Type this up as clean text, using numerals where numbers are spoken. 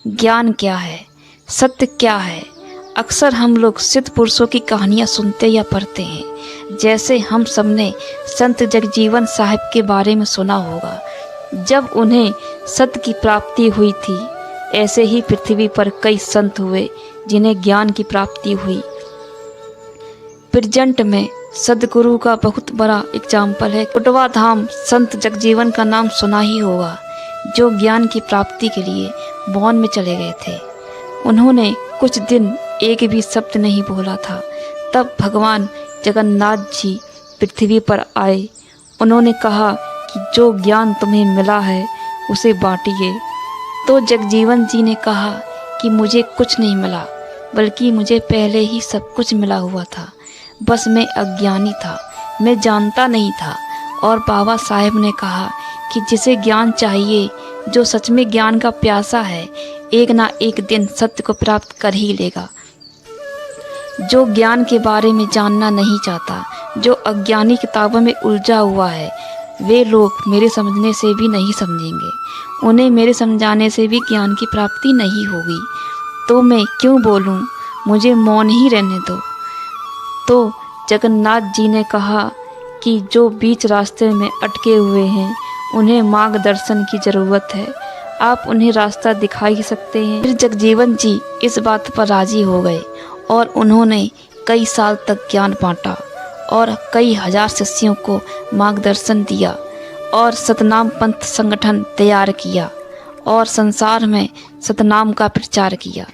ज्ञान क्या है, सत्य क्या है। अक्सर हम लोग सिद्ध पुरुषों की कहानियाँ सुनते या पढ़ते हैं। जैसे हम सबने संत जगजीवन साहिब के बारे में सुना होगा। जब उन्हें सत्य की प्राप्ति हुई थी, ऐसे ही पृथ्वी पर कई संत हुए जिन्हें ज्ञान की प्राप्ति हुई। प्रेजेंट में सदगुरु का बहुत बड़ा एग्जाम्पल है। कुटवा धाम संत जगजीवन का नाम सुना ही होगा, जो ज्ञान की प्राप्ति के लिए वन में चले गए थे। उन्होंने कुछ दिन एक भी शब्द नहीं बोला था। तब भगवान जगन्नाथ जी पृथ्वी पर आए। उन्होंने कहा कि जो ज्ञान तुम्हें मिला है उसे बांटिए। तो जगजीवन जी ने कहा कि मुझे कुछ नहीं मिला, बल्कि मुझे पहले ही सब कुछ मिला हुआ था। बस मैं अज्ञानी था, मैं जानता नहीं था। और बाबा साहेब ने कहा कि जिसे ज्ञान चाहिए, जो सच में ज्ञान का प्यासा है, एक ना एक दिन सत्य को प्राप्त कर ही लेगा। जो ज्ञान के बारे में जानना नहीं चाहता, जो अज्ञानी किताबों में उलझा हुआ है, वे लोग मेरे समझने से भी नहीं समझेंगे। उन्हें मेरे समझाने से भी ज्ञान की प्राप्ति नहीं होगी। तो मैं क्यों बोलूं, मुझे मौन ही रहने दो। तो जगन्नाथ जी ने कहा कि जो बीच रास्ते में अटके हुए हैं, उन्हें मार्गदर्शन की ज़रूरत है। आप उन्हें रास्ता दिखा ही सकते हैं। फिर जगजीवन जी इस बात पर राज़ी हो गए और उन्होंने कई साल तक ज्ञान बांटा और कई हजार शिष्यों को मार्गदर्शन दिया और सतनाम पंथ संगठन तैयार किया और संसार में सतनाम का प्रचार किया।